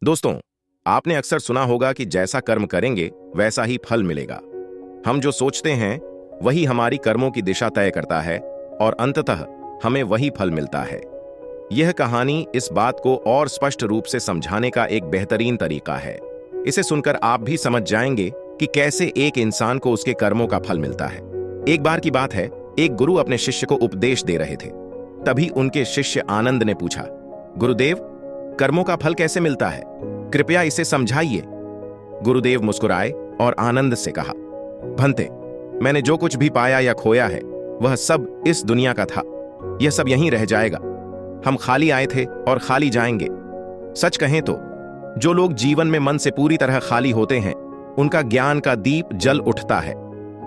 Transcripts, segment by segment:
दोस्तों, आपने अक्सर सुना होगा कि जैसा कर्म करेंगे वैसा ही फल मिलेगा। हम जो सोचते हैं वही हमारी कर्मों की दिशा तय करता है और अंततः हमें वही फल मिलता है। यह कहानी इस बात को और स्पष्ट रूप से समझाने का एक बेहतरीन तरीका है। इसे सुनकर आप भी समझ जाएंगे कि कैसे एक इंसान को उसके कर्मों का फल मिलता है। एक बार की बात है, एक गुरु अपने शिष्य को उपदेश दे रहे थे। तभी उनके शिष्य आनंद ने पूछा, गुरुदेव, कर्मों का फल कैसे मिलता है? कृपया इसे समझाइए। गुरुदेव मुस्कुराए और आनंद से कहा, भंते, मैंने जो कुछ भी पाया या खोया है वह सब इस दुनिया का था। यह सब यहीं रह जाएगा। हम खाली आए थे और खाली जाएंगे। सच कहें तो जो लोग जीवन में मन से पूरी तरह खाली होते हैं उनका ज्ञान का दीप जल उठता है।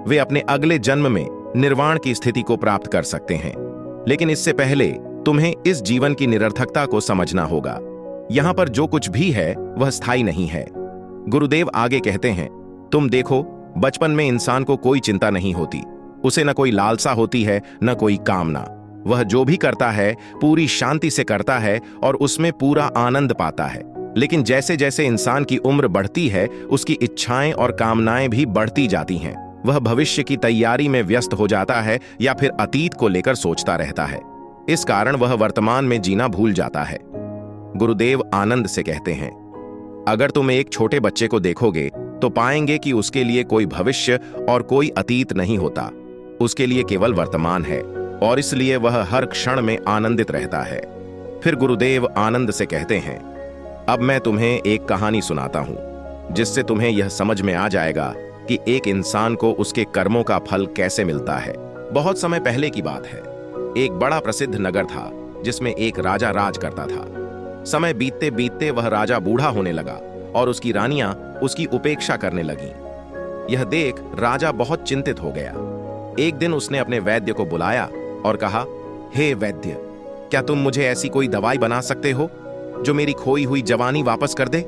वे अपने अगले जन्म में निर्वाण की स्थिति को प्राप्त कर सकते हैं। लेकिन इससे पहले तुम्हें इस जीवन की निरर्थकता को समझना होगा। यहां पर जो कुछ भी है वह स्थायी नहीं है। गुरुदेव आगे कहते हैं, तुम देखो, बचपन में इंसान को कोई चिंता नहीं होती। उसे न कोई लालसा होती है न कोई कामना। वह जो भी करता है पूरी शांति से करता है और उसमें पूरा आनंद पाता है। लेकिन जैसे जैसे इंसान की उम्र बढ़ती है उसकी इच्छाएं और कामनाएं भी बढ़ती जाती हैं। वह भविष्य की तैयारी में व्यस्त हो जाता है या फिर अतीत को लेकर सोचता रहता है। इस कारण वह वर्तमान में जीना भूल जाता है। गुरुदेव आनंद से कहते हैं, अगर तुम एक छोटे बच्चे को देखोगे तो पाएंगे कि उसके लिए कोई भविष्य और कोई अतीत नहीं होता। उसके लिए केवल वर्तमान है और इसलिए वह हर क्षण में आनंदित रहता है। फिर गुरुदेव आनंद से कहते हैं, अब मैं तुम्हें एक कहानी सुनाता हूं जिससे तुम्हें यह समझ में आ जाएगा कि एक इंसान को उसके कर्मों का फल कैसे मिलता है। बहुत समय पहले की बात है। एक बड़ा प्रसिद्ध नगर था जिसमें एक राजा राज करता था। समय बीतते बीतते वह राजा बूढ़ा होने लगा और उसकी रानियां उसकी उपेक्षा करने लगीं। यह देख राजा बहुत चिंतित हो गया। एक दिन उसने अपने वैद्य को बुलाया और कहा, हे वैद्य, क्या तुम मुझे ऐसी कोई दवाई बना सकते हो जो मेरी खोई हुई जवानी वापस कर दे?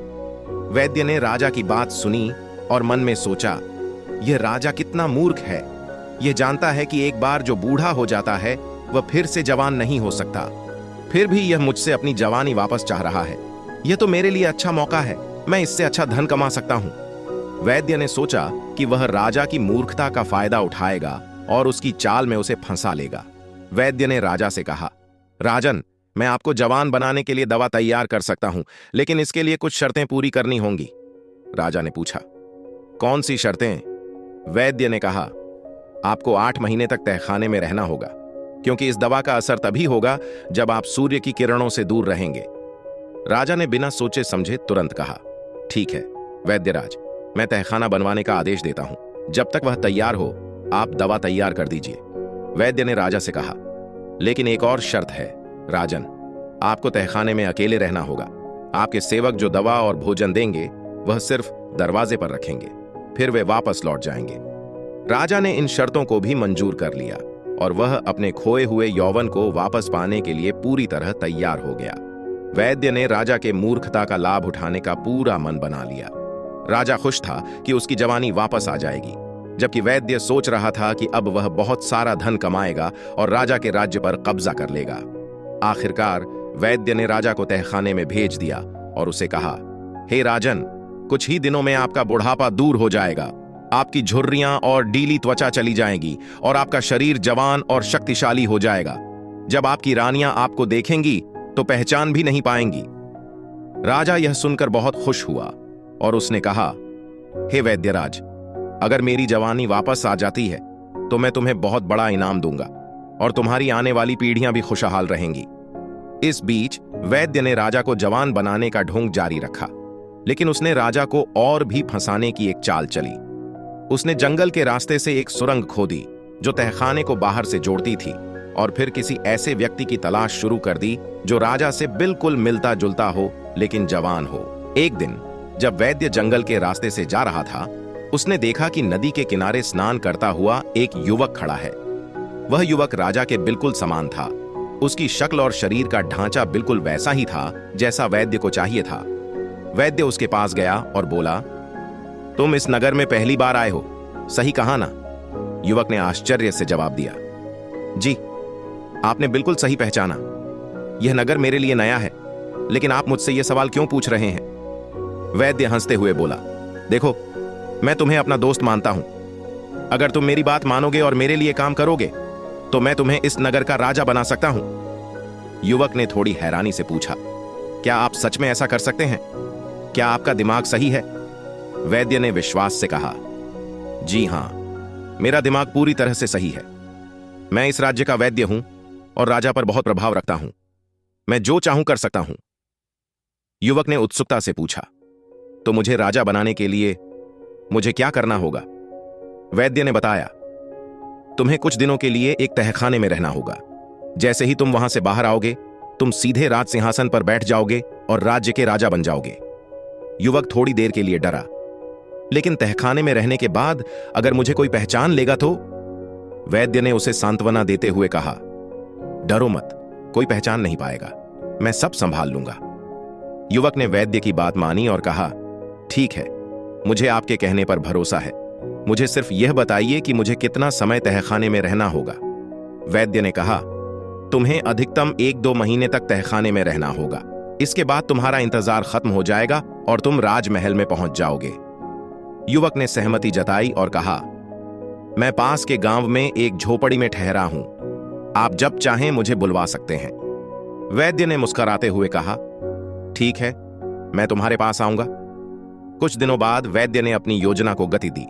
वैद्य ने राजा की बात सुनी और मन में सोचा, यह राजा कितना मूर्ख है। यह जानता है कि एक बार जो बूढ़ा हो जाता है वह फिर से जवान नहीं हो सकता। फिर भी यह मुझसे अपनी जवानी वापस चाह रहा है। यह तो मेरे लिए अच्छा मौका है। मैं इससे अच्छा धन कमा सकता हूं। वैद्य ने सोचा कि वह राजा की मूर्खता का फायदा उठाएगा और उसकी चाल में उसे फंसा लेगा। वैद्य ने राजा से कहा, राजन, मैं आपको जवान बनाने के लिए दवा तैयार कर सकता हूं, लेकिन इसके लिए कुछ शर्तें पूरी करनी होंगी। राजा ने पूछा, कौन सी शर्तें? वैद्य ने कहा, आपको 8 महीने तक तहखाने में रहना होगा, क्योंकि इस दवा का असर तभी होगा जब आप सूर्य की किरणों से दूर रहेंगे। राजा ने बिना सोचे समझे तुरंत कहा, ठीक है वैद्यराज, मैं तहखाना बनवाने का आदेश देता हूं। जब तक वह तैयार हो आप दवा तैयार कर दीजिए। वैद्य ने राजा से कहा, लेकिन एक और शर्त है राजन, आपको तहखाने में अकेले रहना होगा। आपके सेवक जो दवा और भोजन देंगे वह सिर्फ दरवाजे पर रखेंगे, फिर वे वापस लौट जाएंगे। राजा ने इन शर्तों को भी मंजूर कर लिया और वह अपने खोए हुए यौवन को वापस पाने के लिए पूरी तरह तैयार हो गया। वैद्य ने राजा के मूर्खता का लाभ उठाने का पूरा मन बना लिया। राजा खुश था कि उसकी जवानी वापस आ जाएगी, जबकि वैद्य सोच रहा था कि अब वह बहुत सारा धन कमाएगा और राजा के राज्य पर कब्जा कर लेगा। आखिरकार वैद्य ने राजा को तहखाने में भेज दिया और उसे कहा, हे राजन, कुछ ही दिनों में आपका बुढ़ापा दूर हो जाएगा। आपकी झुर्रियां और डीली त्वचा चली जाएगी और आपका शरीर जवान और शक्तिशाली हो जाएगा। जब आपकी रानियां आपको देखेंगी तो पहचान भी नहीं पाएंगी। राजा यह सुनकर बहुत खुश हुआ और उसने कहा, हे वैद्यराज, अगर मेरी जवानी वापस आ जाती है तो मैं तुम्हें बहुत बड़ा इनाम दूंगा और तुम्हारी आने वाली पीढ़ियां भी खुशहाल रहेंगी। इस बीच वैद्य ने राजा को जवान बनाने का ढोंग जारी रखा, लेकिन उसने राजा को और भी फंसाने की एक चाल चली। उसने जंगल के रास्ते से एक सुरंग खोदी जो तहखाने को बाहर से जोड़ती थी और फिर किसी ऐसे व्यक्ति की तलाश शुरू कर दी जो राजा से बिल्कुल मिलता जुलता हो लेकिन जवान हो। एक दिन जब वैद्य जंगल के रास्ते से जा रहा था, उसने देखा कि नदी के किनारे स्नान करता हुआ एक युवक खड़ा है। वह युवक राजा के बिल्कुल समान था। उसकी शक्ल और शरीर का ढांचा बिल्कुल वैसा ही था जैसा वैद्य को चाहिए था। वैद्य उसके पास गया और बोला, तुम इस नगर में पहली बार आए हो, सही कहा ना? युवक ने आश्चर्य से जवाब दिया, जी, आपने बिल्कुल सही पहचाना। यह नगर मेरे लिए नया है, लेकिन आप मुझसे यह सवाल क्यों पूछ रहे हैं? वैद्य हंसते हुए बोला, देखो, मैं तुम्हें अपना दोस्त मानता हूं। अगर तुम मेरी बात मानोगे और मेरे लिए काम करोगे तो मैं तुम्हें इस नगर का राजा बना सकता हूं। युवक ने थोड़ी हैरानी से पूछा, क्या आप सच में ऐसा कर सकते हैं? क्या आपका दिमाग सही है? वैद्य ने विश्वास से कहा, जी हां, मेरा दिमाग पूरी तरह से सही है। मैं इस राज्य का वैद्य हूं और राजा पर बहुत प्रभाव रखता हूं। मैं जो चाहूं कर सकता हूं। युवक ने उत्सुकता से पूछा, तो मुझे राजा बनाने के लिए मुझे क्या करना होगा? वैद्य ने बताया, तुम्हें कुछ दिनों के लिए एक तहखाने में रहना होगा। जैसे ही तुम वहां से बाहर आओगे, तुम सीधे राज सिंहासन पर बैठ जाओगे और राज्य के राजा बन जाओगे। युवक थोड़ी देर के लिए डरा, लेकिन तहखाने में रहने के बाद अगर मुझे कोई पहचान लेगा तो? वैद्य ने उसे सांत्वना देते हुए कहा, डरो मत, कोई पहचान नहीं पाएगा, मैं सब संभाल लूंगा। युवक ने वैद्य की बात मानी और कहा, ठीक है, मुझे आपके कहने पर भरोसा है। मुझे सिर्फ यह बताइए कि मुझे कितना समय तहखाने में रहना होगा। वैद्य ने कहा, तुम्हें अधिकतम 1-2 महीने तक तहखाने में रहना होगा। इसके बाद तुम्हारा इंतजार खत्म हो जाएगा और तुम राजमहल में पहुंच जाओगे। युवक ने सहमति जताई और कहा, मैं पास के गांव में एक झोपड़ी में ठहरा हूं, आप जब चाहें मुझे बुलवा सकते हैं। वैद्य ने मुस्कुराते हुए कहा, ठीक है, मैं तुम्हारे पास आऊंगा। कुछ दिनों बाद वैद्य ने अपनी योजना को गति दी।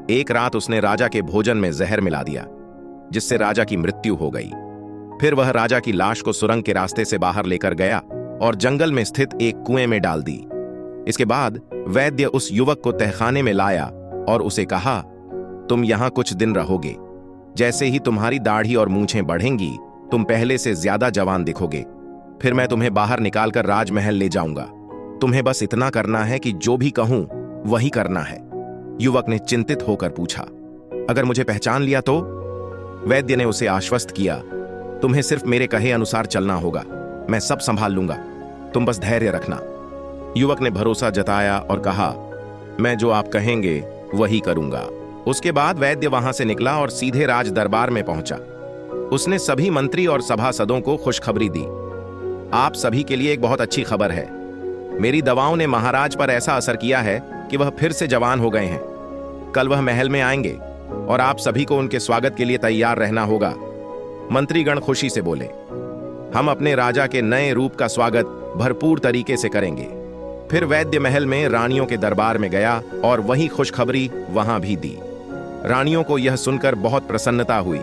एक रात उसने राजा के भोजन में जहर मिला दिया, जिससे राजा की मृत्यु हो गई। फिर वह राजा की लाश को सुरंग के रास्ते से बाहर लेकर गया और जंगल में स्थित एक कुएं में डाल दी। इसके बाद वैद्य उस युवक को तहखाने में लाया और उसे कहा, तुम यहां कुछ दिन रहोगे। जैसे ही तुम्हारी दाढ़ी और मूंछें बढ़ेंगी, तुम पहले से ज्यादा जवान दिखोगे। फिर मैं तुम्हें बाहर निकालकर राजमहल ले जाऊंगा। तुम्हें बस इतना करना है कि जो भी कहूं वही करना है। युवक ने चिंतित होकर पूछा, अगर मुझे पहचान लिया तो? वैद्य ने उसे आश्वस्त किया, तुम्हें सिर्फ मेरे कहे अनुसार चलना होगा, मैं सब संभाल लूंगा, तुम बस धैर्य रखना। युवक ने भरोसा जताया और कहा, मैं जो आप कहेंगे वही करूंगा। उसके बाद वैद्य वहां से निकला और सीधे राज दरबार में पहुंचा। उसने सभी मंत्री और सभासदों को खुशखबरी दी, आप सभी के लिए एक बहुत अच्छी खबर है। मेरी दवाओं ने महाराज पर ऐसा असर किया है कि वह फिर से जवान हो गए हैं। कल वह महल में आएंगे और आप सभी को उनके स्वागत के लिए तैयार रहना होगा। मंत्रीगण खुशी से बोले, हम अपने राजा के नए रूप का स्वागत भरपूर तरीके से करेंगे। फिर वैद्य महल में रानियों के दरबार में गया और वही खुशखबरी वहां भी दी। रानियों को यह सुनकर बहुत प्रसन्नता हुई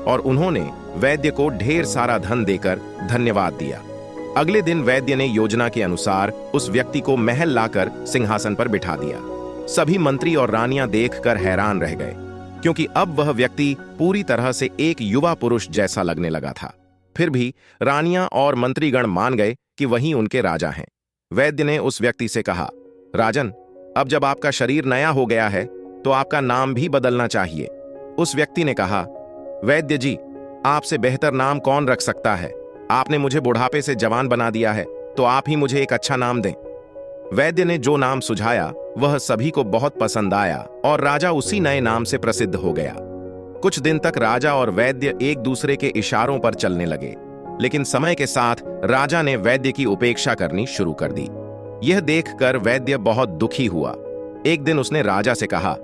और उन्होंने वैद्य को ढेर सारा धन देकर धन्यवाद दिया। अगले दिन वैद्य ने योजना के अनुसार उस व्यक्ति को महल लाकर सिंहासन पर बिठा दिया। सभी मंत्री और रानियां देखकर हैरान रह गए, क्योंकि अब वह व्यक्ति पूरी तरह से एक युवा पुरुष जैसा लगने लगा था। फिर भी रानियां और मंत्रीगण मान गए कि वही उनके राजा हैं। वैद्य ने उस व्यक्ति से कहा, राजन, अब जब आपका शरीर नया हो गया है तो आपका नाम भी बदलना चाहिए। उस व्यक्ति ने कहा, वैद्य जी, आपसे बेहतर नाम कौन रख सकता है? आपने मुझे बुढ़ापे से जवान बना दिया है, तो आप ही मुझे एक अच्छा नाम दें। वैद्य ने जो नाम सुझाया वह सभी को बहुत पसंद आया और राजा उसी नए नाम से प्रसिद्ध हो गया। कुछ दिन तक राजा और वैद्य एक दूसरे के इशारों पर चलने लगे, लेकिन समय के साथ राजा ने वैद्य की उपेक्षा करनी शुरू कर दी। यह देखकर वैद्य बहुत दुखी हुआ। एक दिन उसने राजा से कहा,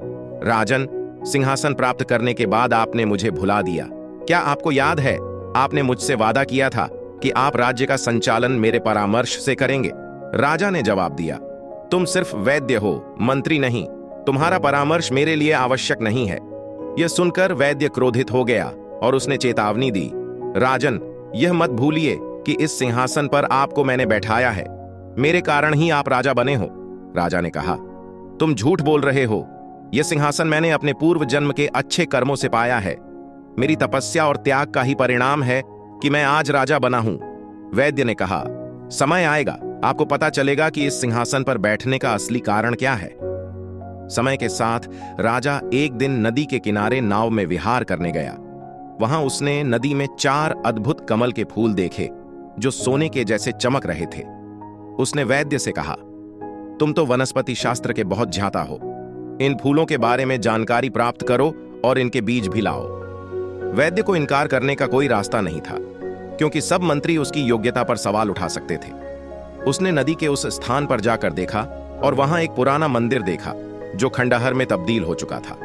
राजन, सिंहासन प्राप्त करने के बाद आपने मुझे भुला दिया। क्या आपको याद है, आपने मुझसे वादा किया था कि आप राज्य का संचालन मेरे परामर्श से करेंगे? राजा ने जवाब दिया, तुम सिर्फ वैद्य हो, मंत्री नहीं। तुम्हारा परामर्श मेरे लिए आवश्यक नहीं है। यह सुनकर वैद्य क्रोधित हो गया और उसने चेतावनी दी, राजन, यह मत भूलिए कि इस सिंहासन पर आपको मैंने बैठाया है। मेरे कारण ही आप राजा बने हो। राजा ने कहा, तुम झूठ बोल रहे हो। यह सिंहासन मैंने अपने पूर्व जन्म के अच्छे कर्मों से पाया है। मेरी तपस्या और त्याग का ही परिणाम है कि मैं आज राजा बना हूं। वैद्य ने कहा, समय आएगा, आपको पता चलेगा कि इस सिंहासन पर बैठने का असली कारण क्या है। समय के साथ राजा एक दिन नदी के किनारे नाव में विहार करने गया। वहां उसने नदी में 4 अद्भुत कमल के फूल देखे जो सोने के जैसे चमक रहे थे। उसने वैद्य से कहा, तुम तो वनस्पति शास्त्र के बहुत ज्ञाता हो, इन फूलों के बारे में जानकारी प्राप्त करो और इनके बीज भी लाओ। वैद्य को इनकार करने का कोई रास्ता नहीं था, क्योंकि सब मंत्री उसकी योग्यता पर सवाल उठा सकते थे। उसने नदी के उस स्थान पर जाकर देखा और वहां एक पुराना मंदिर देखा जो खंडहर में तब्दील हो चुका था।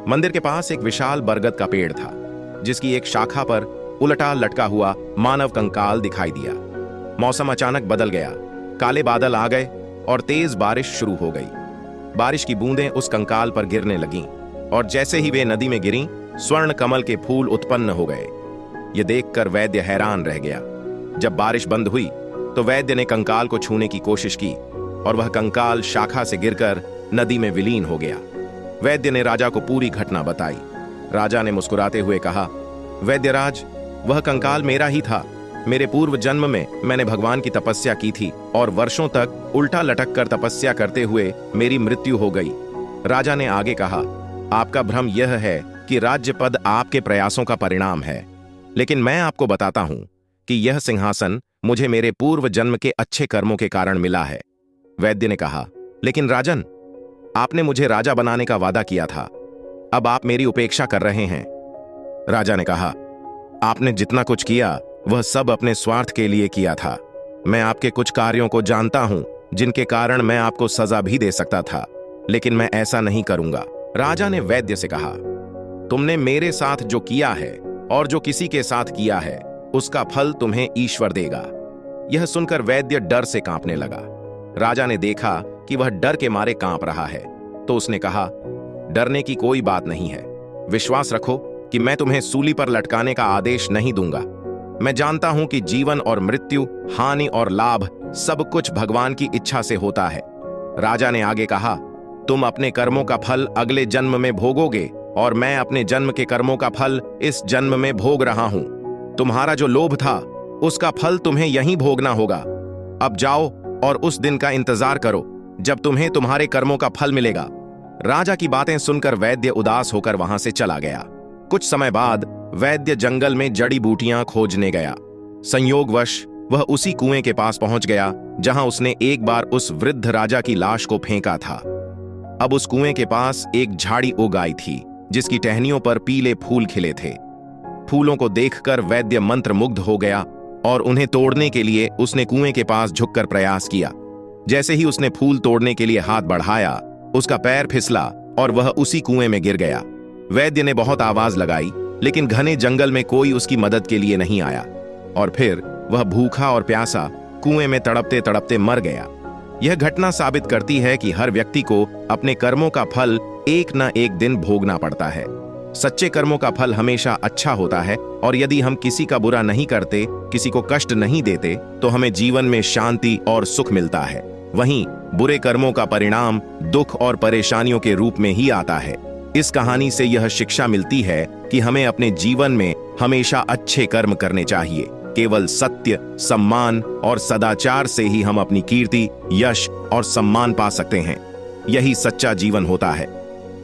मंदिर के पास एक विशाल बरगद का पेड़ था जिसकी एक शाखा पर उलटा लटका हुआ मानव कंकाल दिखाई दिया। मौसम अचानक बदल गया, काले बादल आ गए और तेज बारिश शुरू हो गई। बारिश की बूंदें उस कंकाल पर गिरने लगीं और जैसे ही वे नदी में गिरीं, स्वर्ण कमल के फूल उत्पन्न हो गए। ये देखकर वैद्य हैरान रह गया। जब बारिश बंद हुई तो वैद्य ने कंकाल को छूने की कोशिश की और वह कंकाल शाखा से गिरकर नदी में विलीन हो गया। वैद्य ने राजा को पूरी घटना बताई। राजा ने मुस्कुराते हुए कहा, वैद्यराज, वह कंकाल मेरा ही था। मेरे पूर्व जन्म में मैंने भगवान की तपस्या की थी और वर्षों तक उल्टा लटक कर तपस्या करते हुए मेरी मृत्यु हो गई। राजा ने आगे कहा, आपका भ्रम यह है कि राज्य पद आपके प्रयासों का परिणाम है, लेकिन मैं आपको बताता हूं कि यह सिंहासन मुझे मेरे पूर्व जन्म के अच्छे कर्मों के कारण मिला है। वैद्य ने कहा, लेकिन राजन, आपने मुझे राजा बनाने का वादा किया था, अब आप मेरी उपेक्षा कर रहे हैं। राजा ने कहा, आपने जितना कुछ किया वह सब अपने स्वार्थ के लिए किया था। मैं आपके कुछ कार्यों को जानता हूं जिनके कारण मैं आपको सजा भी दे सकता था, लेकिन मैं ऐसा नहीं करूंगा। राजा ने वैद्य से कहा, तुमने मेरे साथ जो किया है और जो किसी के साथ किया है उसका फल तुम्हें ईश्वर देगा। यह सुनकर वैद्य डर से कांपने लगा। राजा ने देखा कि वह डर के मारे कांप रहा है, तो उसने कहा, डरने की कोई बात नहीं है। विश्वास रखो कि मैं तुम्हें सूली पर लटकाने का आदेश नहीं दूंगा। मैं जानता हूं कि जीवन और मृत्यु, हानि और लाभ सब कुछ भगवान की इच्छा से होता है। राजा ने आगे कहा, तुम अपने कर्मों का फल अगले जन्म में भोगोगे और मैं अपने जन्म के कर्मों का फल इस जन्म में भोग रहा हूं। तुम्हारा जो लोभ था उसका फल तुम्हें यहीं भोगना होगा। अब जाओ और उस दिन का इंतजार करो जब तुम्हें तुम्हारे कर्मों का फल मिलेगा। राजा की बातें सुनकर वैद्य उदास होकर वहां से चला गया। कुछ समय बाद वैद्य जंगल में जड़ी बूटियां खोजने गया। संयोगवश वह उसी कुएं के पास पहुंच गया जहां उसने एक बार उस वृद्ध राजा की लाश को फेंका था। अब उस कुएं के पास एक झाड़ी उग आई थी जिसकी टहनियों पर पीले फूल खिले थे। फूलों को देखकर वैद्य मंत्रमुग्ध हो गया और उन्हें तोड़ने के लिए उसने कुएं के पास झुककर प्रयास किया। जैसे ही उसने फूल तोड़ने के लिए हाथ बढ़ाया, उसका पैर फिसला और वह उसी कुएं में गिर गया। वैद्य ने बहुत आवाज लगाई, लेकिन घने जंगल में कोई उसकी मदद के लिए नहीं आया और फिर वह भूखा और प्यासा कुएं में तड़पते तड़पते मर गया। यह घटना साबित करती है कि हर व्यक्ति को अपने कर्मों का फल एक न एक दिन भोगना पड़ता है। सच्चे कर्मों का फल हमेशा अच्छा होता है और यदि हम किसी का बुरा नहीं करते, किसी को कष्ट नहीं देते, तो हमें जीवन में शांति और सुख मिलता है। वहीं बुरे कर्मों का परिणाम दुख और परेशानियों के रूप में ही आता है। इस कहानी से यह शिक्षा मिलती है कि हमें अपने जीवन में हमेशा अच्छे कर्म करने चाहिए। केवल सत्य, सम्मान और सदाचार से ही हम अपनी कीर्ति, यश और सम्मान पा सकते हैं। यही सच्चा जीवन होता है।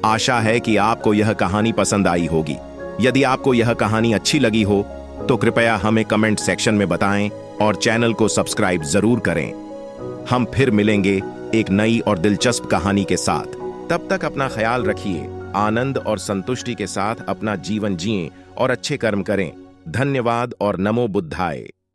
आशा है कि आपको यह कहानी पसंद आई होगी। यदि आपको यह कहानी अच्छी लगी हो तो कृपया हमें कमेंट सेक्शन में बताएं और चैनल को सब्सक्राइब जरूर करें। हम फिर मिलेंगे एक नई और दिलचस्प कहानी के साथ। तब तक अपना ख्याल रखिए, आनंद और संतुष्टि के साथ अपना जीवन जिएं और अच्छे कर्म करें। धन्यवाद और नमो बुद्धाय।